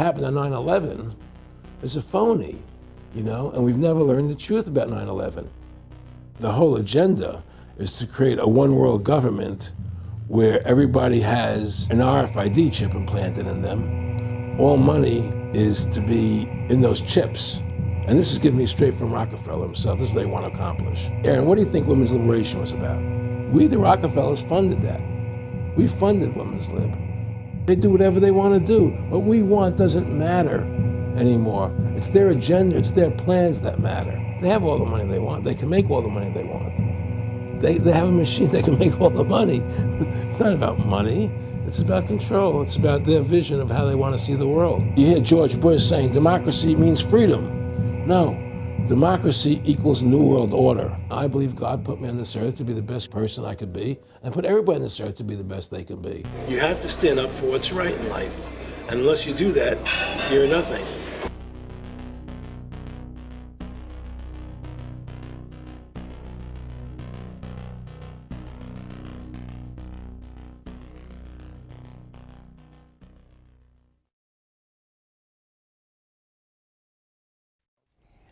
happened on 9/11 is a phony, and we've never learned the truth about 9/11. The whole agenda is to create a one world government where everybody has an RFID chip implanted in them. All money is to be in those chips. And this is given me straight from Rockefeller himself. This is what they want to accomplish. Aaron, what do you think women's liberation was about? We, the Rockefellers, funded that. We funded women's lib. They do whatever they want to do. What we want doesn't matter anymore. It's their agenda, it's their plans that matter. They have all the money they want. They can make all the money they want. They have a machine that can make all the money. It's not about money. It's about control. It's about their vision of how they want to see the world. You hear George Bush saying democracy means freedom. No, democracy equals New World Order. I believe God put me on this earth to be the best person I could be, and put everybody on this earth to be the best they can be. You have to stand up for what's right in life. And unless you do that, you're nothing.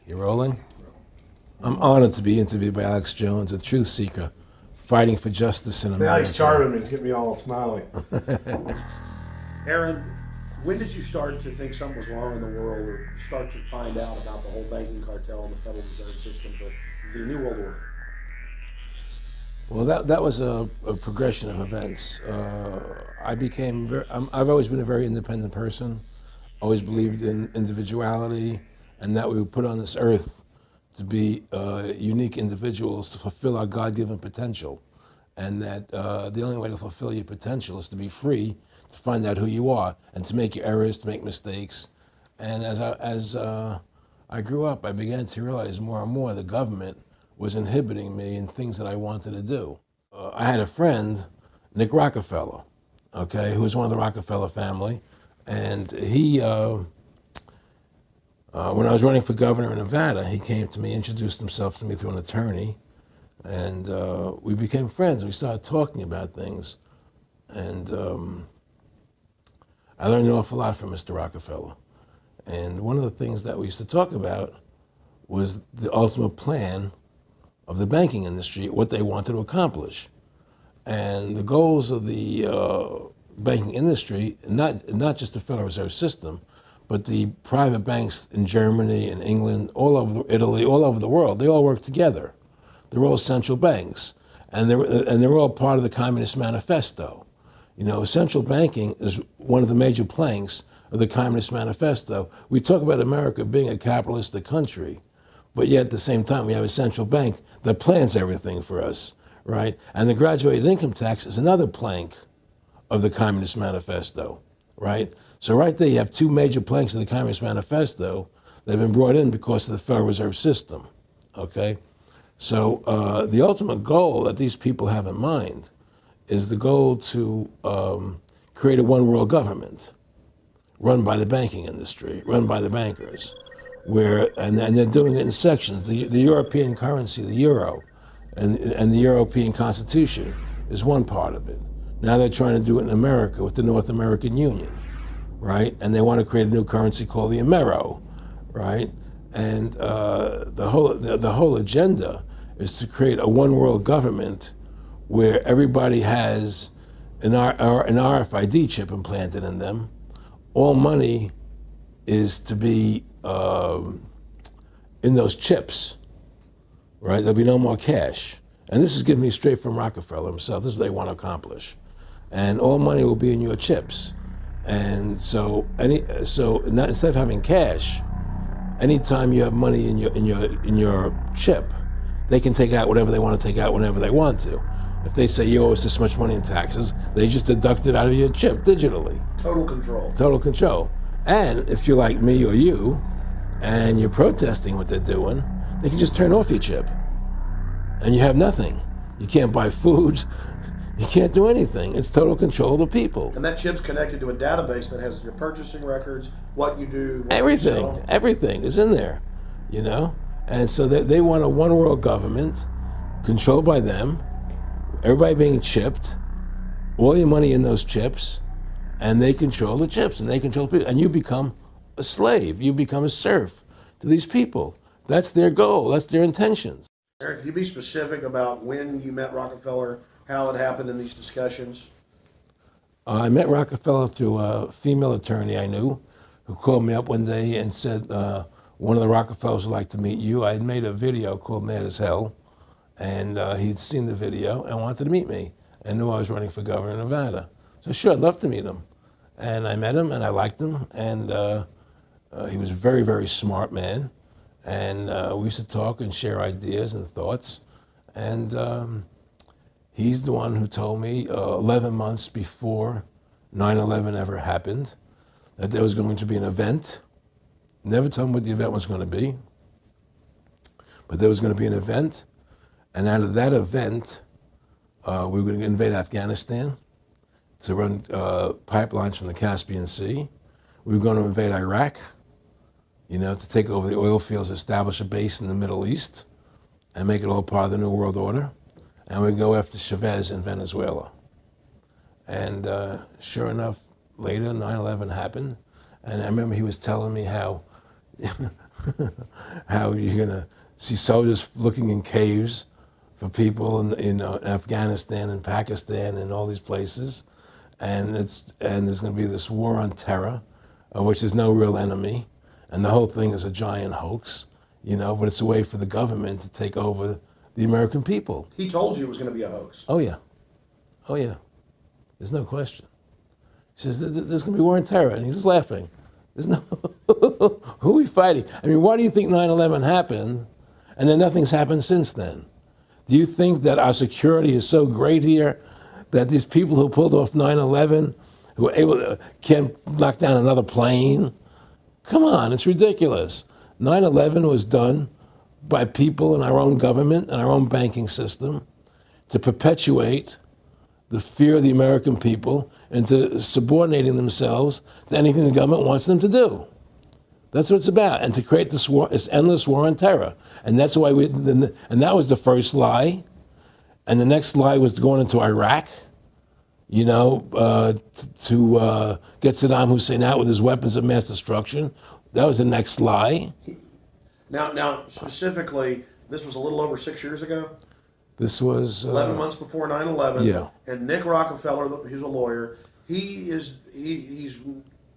You rolling? I'm honored to be interviewed by Alex Jones, a truth seeker, fighting for justice in America. Alex charming me. It's getting me all smiling. Aaron, when did you start to think something was wrong in the world, or start to find out about the whole banking cartel and the Federal Reserve System, the New World Order? Well, that was a progression of events. I've always been a very independent person, always believed in individuality, and that we were put on this earth to be unique individuals to fulfill our God-given potential. And that the only way to fulfill your potential is to be free, to find out who you are, and to make your errors, to make mistakes. And as I grew up, I began to realize more and more the government was inhibiting me in things that I wanted to do. I had a friend, Nick Rockefeller, who was one of the Rockefeller family, and he, when I was running for governor in Nevada, he came to me, introduced himself to me through an attorney, and we became friends. We started talking about things, and I learned an awful lot from Mr. Rockefeller. And one of the things that we used to talk about was the ultimate plan of the banking industry, what they wanted to accomplish. And the goals of the banking industry, not just the Federal Reserve System, but the private banks in Germany and England, all over Italy, all over the world, they all work together. They're all central banks, and they're all part of the Communist Manifesto. Central banking is one of the major planks of the Communist Manifesto. We talk about America being a capitalistic country, but yet at the same time we have a central bank that plans everything for us, right? And the graduated income tax is another plank of the Communist Manifesto, right? So right there you have two major planks of the Communist Manifesto that have been brought in because of the Federal Reserve System, okay? So the ultimate goal that these people have in mind is the goal to create a one world government run by the banking industry, run by the bankers, and they're doing it in sections. The European currency, the euro, and the European Constitution is one part of it. Now they're trying to do it in America with the North American Union, right? And they want to create a new currency called the Amero, right? And the whole agenda is to create a one world government where everybody has an RFID chip implanted in them. All money is to be in those chips, right? There'll be no more cash. And this is given me straight from Rockefeller himself. This is what they want to accomplish. And all money will be in your chips. And so instead of having cash, anytime you have money in your chip, they can take out whatever they want to take out whenever they want to. If they say you owe us this much money in taxes, they just deduct it out of your chip digitally. Total control. Total control. And if you're like me or you, and you're protesting what they're doing, they can just turn off your chip. And you have nothing. You can't buy food. You can't do anything. It's total control of the people. And that chip's connected to a database that has your purchasing records, what you do, what everything, you sell. Everything is in there, And so they want a one world government controlled by them, everybody being chipped, all your money in those chips, and they control the chips, and they control people, and you become a slave. You become a serf to these people. That's their goal. That's their intentions. Aaron, can you be specific about when you met Rockefeller, how it happened in these discussions? I met Rockefeller through a female attorney I knew who called me up one day and said, one of the Rockefellers would like to meet you. I had made a video called Mad as Hell, and he'd seen the video and wanted to meet me and knew I was running for governor of Nevada. So sure, I'd love to meet him. And I met him and I liked him, and he was a very, very smart man. And we used to talk and share ideas and thoughts. And he's the one who told me 11 months before 9/11 ever happened that there was going to be an event. Never told him what the event was going to be, but there was going to be an event. And out of that event, we were going to invade Afghanistan to run pipelines from the Caspian Sea. We were going to invade Iraq, to take over the oil fields, establish a base in the Middle East, and make it all part of the New World Order. And we'd go after Chavez in Venezuela. And sure enough, later, 9/11 happened. And I remember he was telling me how you're going to see soldiers looking in caves for people in Afghanistan and Pakistan and all these places. And there's going to be this war on terror, of which there's no real enemy. And the whole thing is a giant hoax, but it's a way for the government to take over the American people. He told you it was going to be a hoax. Oh, yeah. Oh, yeah. There's no question. He says, there's going to be war on terror. And he's just laughing. There's no, who are we fighting? I mean, why do you think 9/11 happened and then nothing's happened since then? Do you think that our security is so great here that these people who pulled off 9/11, who were able to, can't knock down another plane? Come on, it's ridiculous. 9/11 was done by people in our own government and our own banking system to perpetuate the fear of the American people into subordinating themselves to anything the government wants them to do. That's what it's about, and to create this war, this endless war on terror. And that's why and that was the first lie. And the next lie was going into Iraq, to get Saddam Hussein out with his weapons of mass destruction. That was the next lie. Now, specifically, this was a little over 6 years ago. This was 11 months before 9/11. Yeah. And Nick Rockefeller, who's a lawyer, he's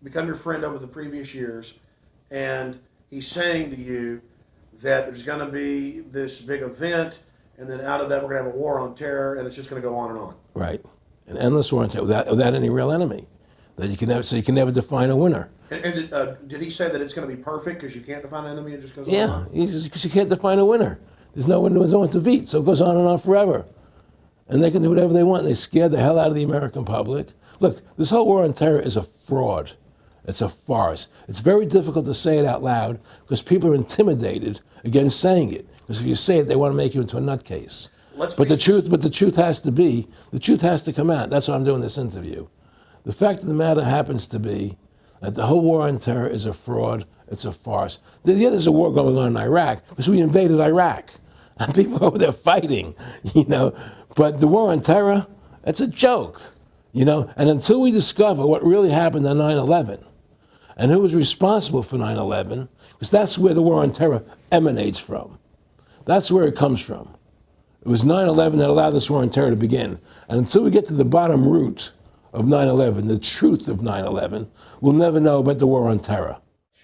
become your friend over the previous years, and he's saying to you that there's going to be this big event, and then out of that we're going to have a war on terror, and it's just going to go on and on. Right, an endless war on terror without any real enemy. That you can never define a winner. And did he say that it's going to be perfect because you can't define an enemy? It just goes on Yeah, and on? because you can't define a winner. There's no one to beat, so it goes on and on forever. And they can do whatever they want. They scare the hell out of the American public. Look, this whole war on terror is a fraud. It's a farce. It's very difficult to say it out loud because people are intimidated against saying it. Because if you say it, they want to make you into a nutcase. But the truth has to come out. That's why I'm doing this interview. The fact of the matter happens to be that the whole war on terror is a fraud. It's a farce. Yeah, there's a war going on in Iraq because we invaded Iraq. And people are over there fighting, But the war on terror, that's a joke, And until we discover what really happened on 9/11 and who was responsible for 9/11, because that's where the war on terror emanates from. That's where it comes from. It was 9/11 that allowed this war on terror to begin. And until we get to the bottom root of 9/11, the truth of 9/11, we'll never know about the war on terror.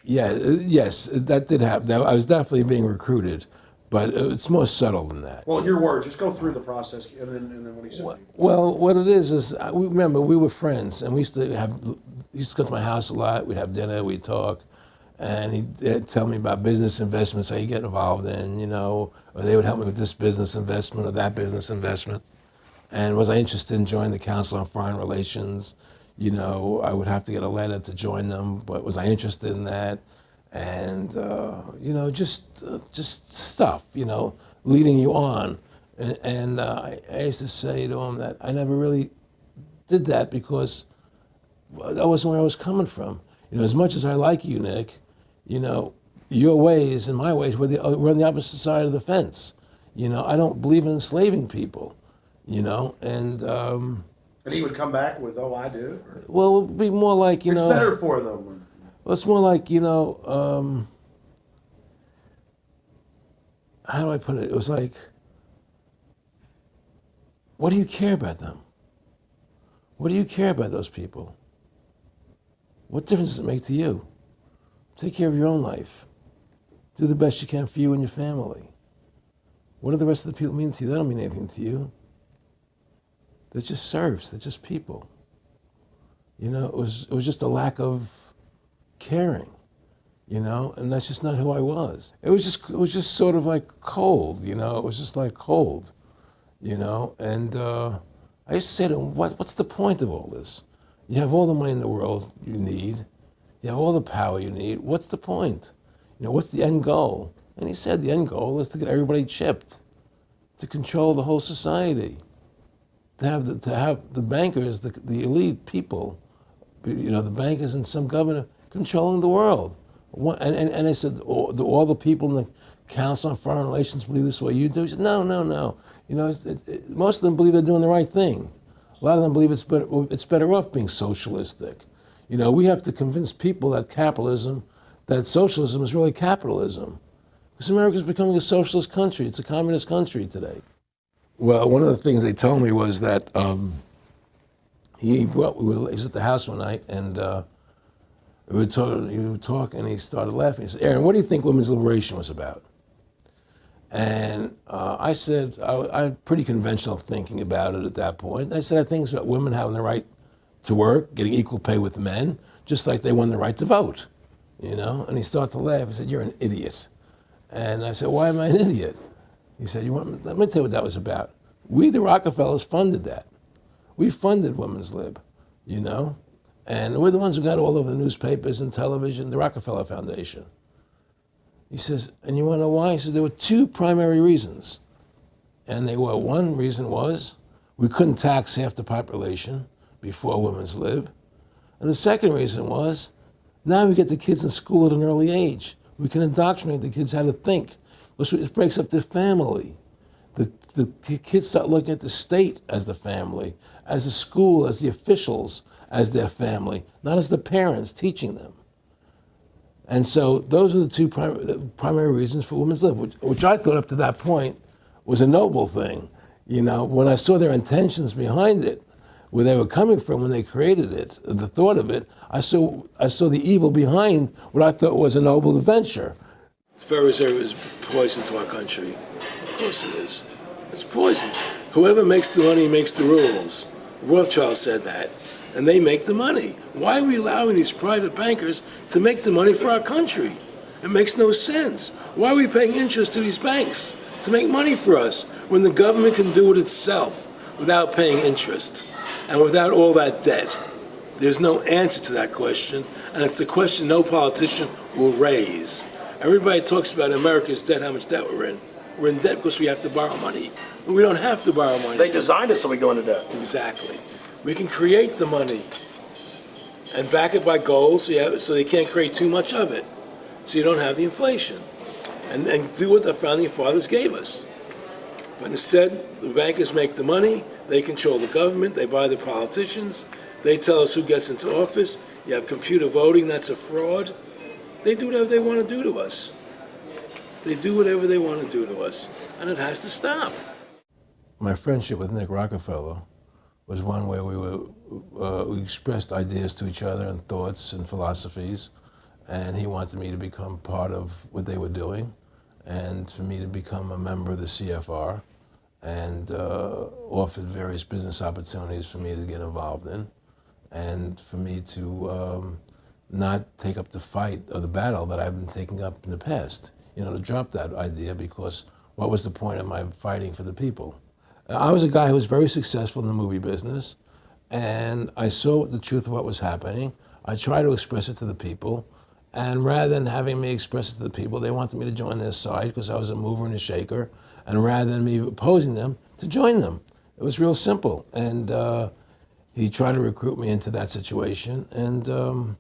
Yeah, yes, that did happen. I was definitely being recruited, but it's more subtle than that. Well, in your words, just go through the process and then what he said. Well, what it is remember, we were friends, and he used to come to my house a lot. We'd have dinner, we'd talk, and he'd tell me about business investments, how you get involved in, or they would help me with this business investment or that business investment. And was I interested in joining the Council on Foreign Relations? I would have to get a letter to join them, but was I interested in that? And, just stuff, leading you on. And I used to say to him that I never really did that because that wasn't where I was coming from. As much as I like you, Nick, your ways and my ways, we're on the opposite side of the fence. I don't believe in enslaving people, and And he would come back with, "Oh, I do." Or, Well, it would be more like, it's better for them. well, it's more like, how do I put it? It was like, what do you care about them? What do you care about those people? What difference does it make to you? Take care of your own life. Do the best you can for you and your family. What do the rest of the people mean to you? They don't mean anything to you. They're just serfs. They're just people. It was just a lack of caring, and that's just not who I was. It was just sort of like cold, it was just like cold, and I used to say to him, what's the point of all this? You have all the money in the world you need. You have all the power you need. What's the point? What's the end goal? And he said the end goal is to get everybody chipped, to control the whole society, to have the bankers, the elite people, the bankers and some governor controlling the world. And I said, do all the people in the Council on Foreign Relations believe this way you do? He said, no. Most of them believe they're doing the right thing. A lot of them believe it's better off being socialistic. We have to convince people that socialism is really capitalism. Because America's becoming a socialist country. It's a communist country today. Well, one of the things they told me was that he was at the house one night, and we would talk, and he started laughing. He said, "Aaron, what do you think women's liberation was about?" And I said, I had pretty conventional thinking about it at that point. I said, I think it's about women having the right to work, getting equal pay with men, just like they won the right to vote, And he started to laugh. He said, "You're an idiot." And I said, "Why am I an idiot?" He said, let me tell you what that was about. We, the Rockefellers, funded that. We funded women's lib, And we're the ones who got all over the newspapers and television, the Rockefeller Foundation. He says, and you want to know why? He says, there were two primary reasons. And one reason was we couldn't tax half the population before women's lib. And the second reason was, now we get the kids in school at an early age. We can indoctrinate the kids how to think. It breaks up the family. The kids start looking at the state as the family, as the school, as the officials, as their family, not as the parents teaching them. And so those are the two primary reasons for women's lib, which I thought up to that point was a noble thing. When I saw their intentions behind it, where they were coming from when they created it, the thought of it, I saw the evil behind what I thought was a noble venture. The Federal Reserve is poison to our country. Of course it is. It's poison. Whoever makes the money makes the rules. Rothschild said that. And they make the money. Why are we allowing these private bankers to make the money for our country? It makes no sense. Why are we paying interest to these banks to make money for us when the government can do it itself without paying interest and without all that debt? There's no answer to that question, and it's the question no politician will raise. Everybody talks about America's debt, how much debt we're in. We're in debt because we have to borrow money. But we don't have to borrow money. They designed it so we go into debt. Exactly. We can create the money and back it by gold so they can't create too much of it, so you don't have the inflation. And do what the founding fathers gave us. But instead, the bankers make the money, they control the government, they buy the politicians, they tell us who gets into office. You have computer voting, that's a fraud. They do whatever they want to do to us. They do whatever they want to do to us, and it has to stop. My friendship with Nick Rockefeller was one where we expressed ideas to each other and thoughts and philosophies, and he wanted me to become part of what they were doing, and for me to become a member of the CFR, and offered various business opportunities for me to get involved in, and for me to not take up the fight or the battle that I've been taking up in the past, to drop that idea, because what was the point of my fighting for the people? I was a guy who was very successful in the movie business, and I saw the truth of what was happening. I tried to express it to the people, and rather than having me express it to the people, they wanted me to join their side because I was a mover and a shaker, and rather than me opposing them, to join them. It was real simple, and he tried to recruit me into that situation, and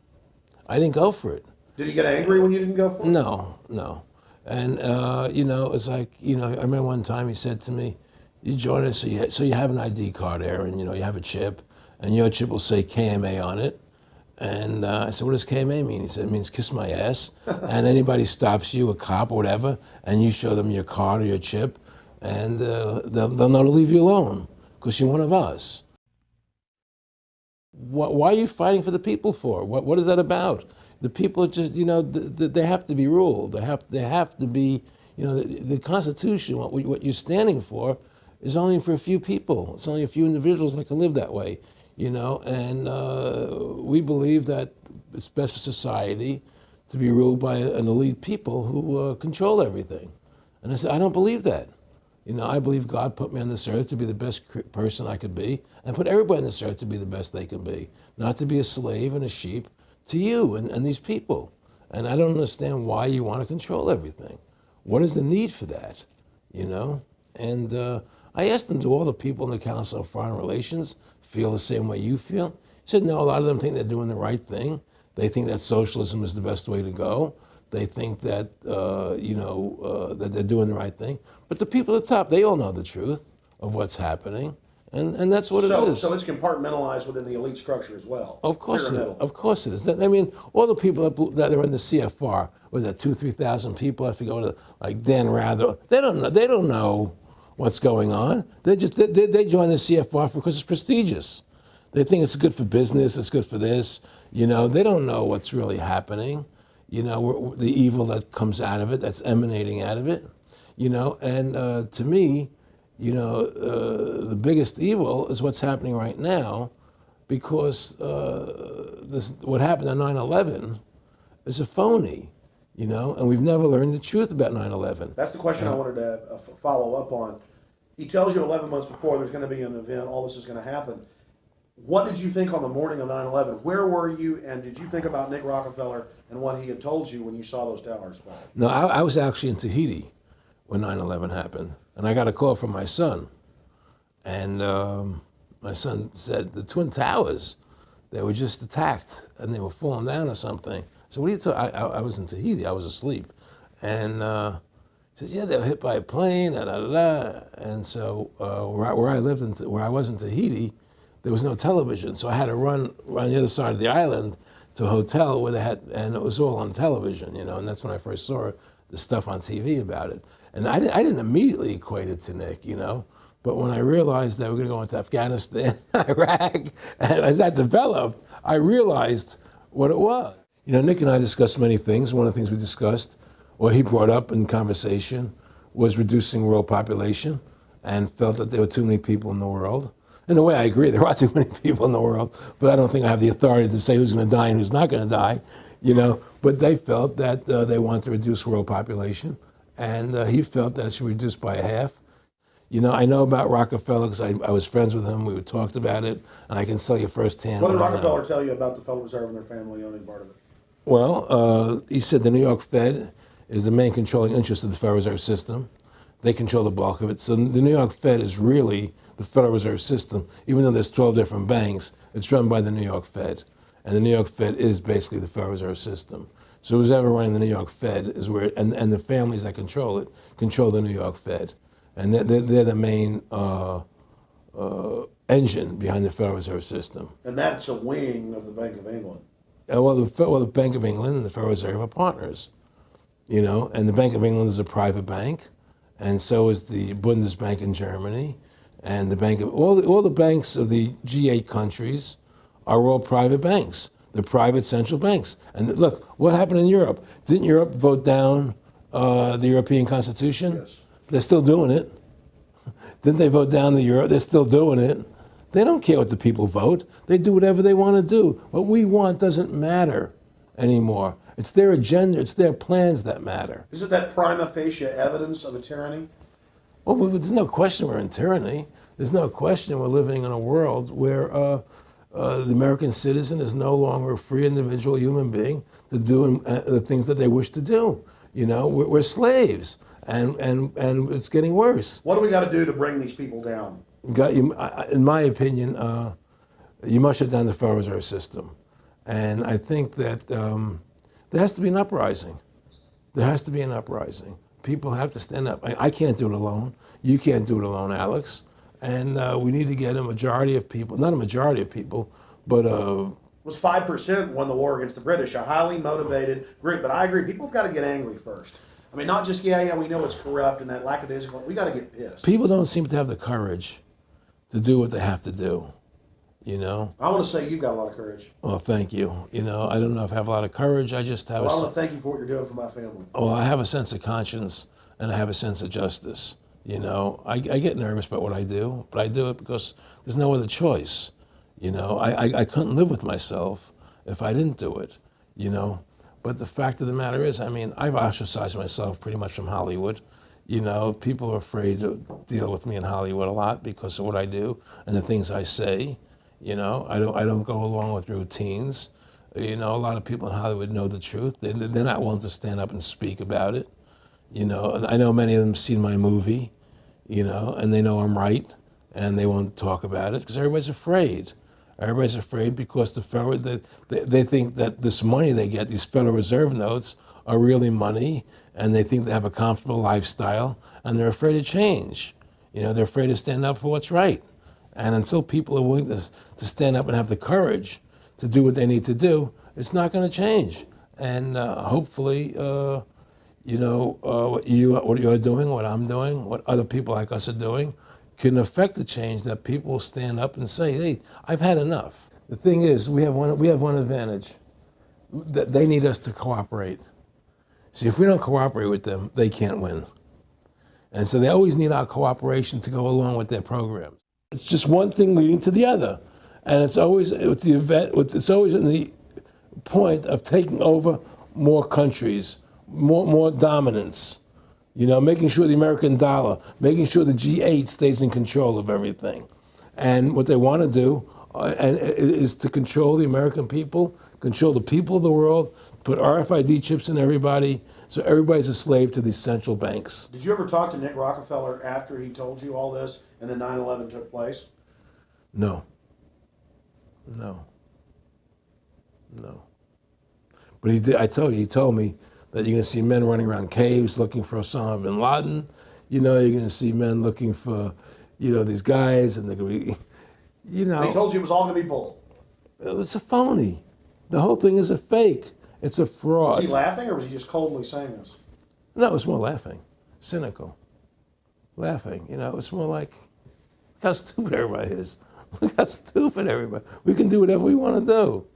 I didn't go for it. Did he get angry when you didn't go for it? No. And, it's like, I remember one time he said to me, "You join us so you have an ID card, Aaron, you have a chip, and your chip will say KMA on it. And I said, what does KMA mean? He said, it means kiss my ass. And anybody stops you, a cop or whatever, and you show them your card or your chip, and they'll know to leave you alone because you're one of us. Why are you fighting for the people for? What is that about? The people are just, they have to be ruled. They have to be, the Constitution, what you're standing for, is only for a few people. It's only a few individuals that can live that way, and we believe that it's best for society to be ruled by an elite people who control everything. And I said, I don't believe that. I believe God put me on this earth to be the best person I could be, and put everybody on this earth to be the best they can be, not to be a slave and a sheep to you and these people. And I don't understand why you want to control everything. What is the need for that, And I asked him, do all the people in the Council of Foreign Relations feel the same way you feel? He said, no, a lot of them think they're doing the right thing. They think that socialism is the best way to go. They think that, that they're doing the right thing. But the people at the top, they all know the truth of what's happening. And that's what it is. So it's compartmentalized within the elite structure as well. Of course it is. I mean, all the people that are in the CFR, was that 2,000-3,000 people? I forget like Dan Rather. They don't know what's going on. They join the CFR because it's prestigious. They think it's good for business. It's good for this. They don't know what's really happening. The evil that comes out of it, that's emanating out of it. And to me, the biggest evil is what's happening right now, because what happened on 9/11 is a phony, and we've never learned the truth about 9/11. That's the question I wanted to follow up on. He tells you 11 months before there's going to be an event, all this is going to happen. What did you think on the morning of 9/11? Where were you, and did you think about Nick Rockefeller and what he had told you when you saw those towers fall? No, I was actually in Tahiti when 9/11 happened, and I got a call from my son. And my son said, the Twin Towers, they were just attacked, and they were falling down or something. So what are you talking? I was in Tahiti, I was asleep. And he said, yeah, they were hit by a plane, da-da-da-da. And so where I lived, where I was in Tahiti, there was no television, so I had to run around the other side of the island to a hotel where they had, and it was all on television, and that's when I first saw the stuff on TV about it. And I didn't immediately equate it to Nick, but when I realized that we're going to go into Afghanistan, Iraq, and as that developed, I realized what it was. Nick and I discussed many things. One of the things we discussed, or he brought up in conversation, was reducing world population, and felt that there were too many people in the world. In a way, I agree, there are too many people in the world, but I don't think I have the authority to say who's going to die and who's not going to die, But they felt that they wanted to reduce world population, and he felt that it should be reduced by half. I know about Rockefeller because I was friends with him. We talked about it, and I can tell you firsthand. What did Rockefeller tell you about the Federal Reserve and their family owning part of it? Well, he said the New York Fed is the main controlling interest of the Federal Reserve System. They control the bulk of it. So the New York Fed is really the Federal Reserve System. Even though there's 12 different banks, it's run by the New York Fed. And the New York Fed is basically the Federal Reserve System. So who's ever running the New York Fed is where, and the families that control it, control the New York Fed. And they're the main engine behind the Federal Reserve System. And that's a wing of the Bank of England. Well, the Bank of England and the Federal Reserve are partners, and the Bank of England is a private bank, and so is the Bundesbank in Germany, and the bank of all the banks of the G8 countries are all private banks. They're private central banks. And look, what happened in Europe? Didn't Europe vote down the European Constitution? Yes. They're still doing it. Didn't they vote down the euro? They're still doing it. They don't care what the people vote. They do whatever they want to do. What we want doesn't matter anymore. It's their agenda, it's their plans that matter. Isn't that prima facie evidence of a tyranny? Well, there's no question we're in tyranny. There's no question we're living in a world where the American citizen is no longer a free individual human being to do the things that they wish to do. We're slaves, and it's getting worse. What do we got to do to bring these people down? In my opinion, you must shut down the Federal Reserve System. And I think that there has to be an uprising. There has to be an uprising. People have to stand up. I can't do it alone. You can't do it alone, Alex. And we need to get a majority of people, not a majority of people, but Was 5% won the war against the British, a highly motivated group. But I agree, people have got to get angry first. I mean, not just, we know it's corrupt and that lackadaisical. We got to get pissed. people don't seem to have the courage to do what they have to do, you know? I want to say you've got a lot of courage. Well, thank you. You know, I don't know if I have a lot of courage. I just have Well, I want to thank you for what you're doing for my family. well, I have a sense of conscience and I have a sense of justice. You know, I get nervous about what I do, but I do it because there's no other choice. You know, I couldn't live with myself if I didn't do it, you know. But the fact of the matter is, I mean, I've ostracized myself pretty much from Hollywood. You know, people are afraid to deal with me in Hollywood a lot because of what I do and the things I say. You know, I don't go along with routines. You know, a lot of people in Hollywood know the truth. They're not willing to stand up and speak about it. You know, and I know many of them have seen my movie, you know, and they know I'm right, and they won't talk about it because everybody's afraid. Everybody's afraid because they think that this money they get, these Federal Reserve notes, are really money, and they think they have a comfortable lifestyle, and they're afraid to change. You know, they're afraid to stand up for what's right. And until people are willing to stand up and have the courage to do what they need to do, it's not going to change. And hopefully, you know, what you're doing, what I'm doing, what other people like us are doing, can affect the change that people will stand up and say, hey, I've had enough. The thing is, we have one advantage, that they need us to cooperate. See, if we don't cooperate with them, they can't win. And so they always need our cooperation to go along with their programs. It's just one thing leading to the other. And it's always with the event, it's always in the point of taking over more countries, more dominance. You know, making sure the American dollar, making sure the G8 stays in control of everything. And what they want to do is to control the American people, control the people of the world, put RFID chips in everybody, so everybody's a slave to these central banks. Did you ever talk to Nick Rockefeller after he told you all this and then 9/11 took place? No. But he did. He told me that you're going to see men running around caves looking for Osama bin Laden. You know, you're going to see men looking for, you know, these guys, and they're going to be, you know. He told you it was all going to be bull. It's a phony. The whole thing is a fake. It's a fraud. Was he laughing, or was he just coldly saying this? No, it's more laughing, cynical, laughing. You know, it's more like, look how stupid everybody is. Look how stupid everybody. We can do whatever we want to do.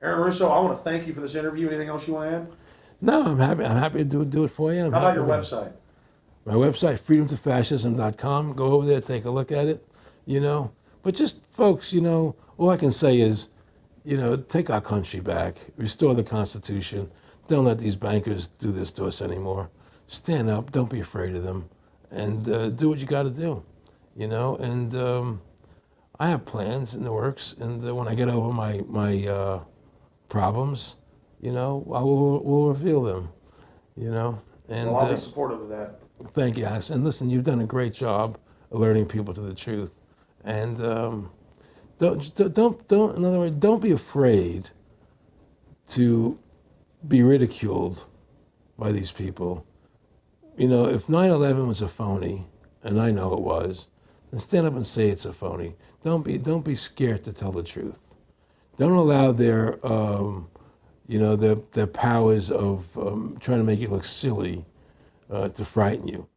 Aaron Russo, I want to thank you for this interview. Anything else you want to add? No, I'm happy to do it for you. How about your website? My website, freedomtofascism.com. Go over there, take a look at it, you know. But just, folks, you know, all I can say is, you know, take our country back, restore the Constitution. Don't let these bankers do this to us anymore. Stand up, don't be afraid of them, and do what you got to do, you know. And I have plans in the works, and when I get over my problems, you know, we'll reveal them, you know. And well, I'll be supportive of that. Thank you, Alex. And listen, you've done a great job alerting people to the truth. And don't, in other words, don't be afraid to be ridiculed by these people. You know, if 9/11 was a phony, and I know it was, then stand up and say it's a phony. Don't be scared to tell the truth. Don't allow their you know, their powers of trying to make you look silly to frighten you.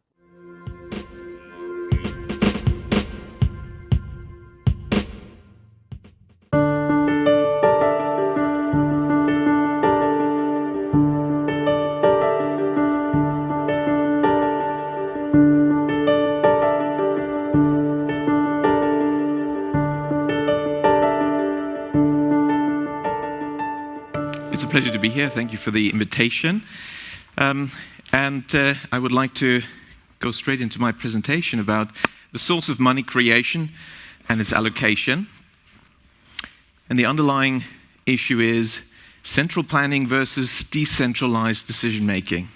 It's a pleasure to be here. Thank you for the invitation. I would like to go straight into my presentation about the source of money creation and its allocation. And the underlying issue is central planning versus decentralized decision-making.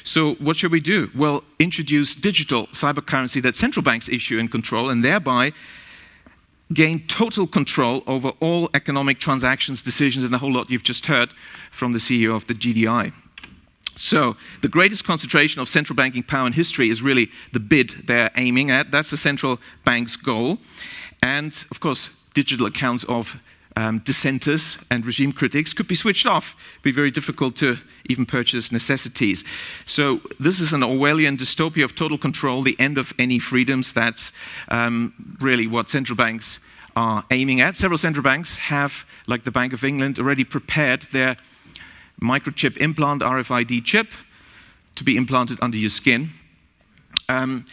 So what should we do? Well, introduce digital cybercurrency that central banks issue and control, and thereby gain total control over all economic transactions, decisions, and the whole lot you've just heard from the CEO of the GDI. So the greatest concentration of central banking power in history is really the bid they're aiming at. That's the central bank's goal. And of course, digital accounts of dissenters and regime critics could be switched off. It'd be very difficult to even purchase necessities. So this is an Orwellian dystopia of total control, the end of any freedoms. That's really what central banks are aiming at. Several central banks have, like the Bank of England, already prepared their microchip implant, RFID chip, to be implanted under your skin. And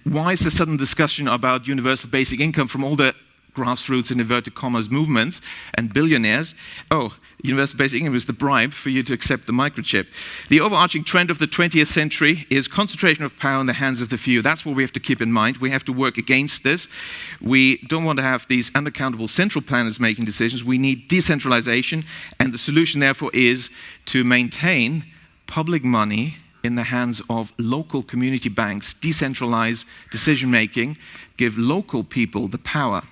why is the sudden discussion about universal basic income from all the grassroots and inverted commas movements and billionaires? Oh, universal basic income is the bribe for you to accept the microchip. The overarching trend of the 20th century is concentration of power in the hands of the few. That's what we have to keep in mind. We have to work against this. We don't want to have these unaccountable central planners making decisions. We need decentralization, and the solution therefore is to maintain public money in the hands of local community banks, decentralize decision-making, give local people the power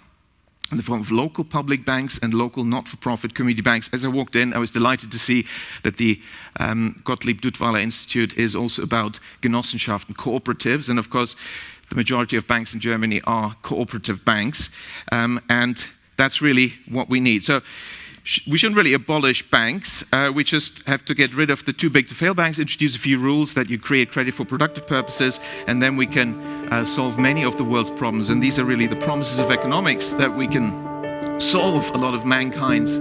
in the form of local public banks and local not-for-profit community banks. As I walked in, I was delighted to see that the Gottlieb Duttweiler Institute is also about Genossenschaften, cooperatives, and of course, the majority of banks in Germany are cooperative banks, and that's really what we need. So we shouldn't really abolish banks. We just have to get rid of the too big to fail banks, introduce a few rules that you create credit for productive purposes, and then we can solve many of the world's problems. And these are really the promises of economics, that we can solve a lot of mankind's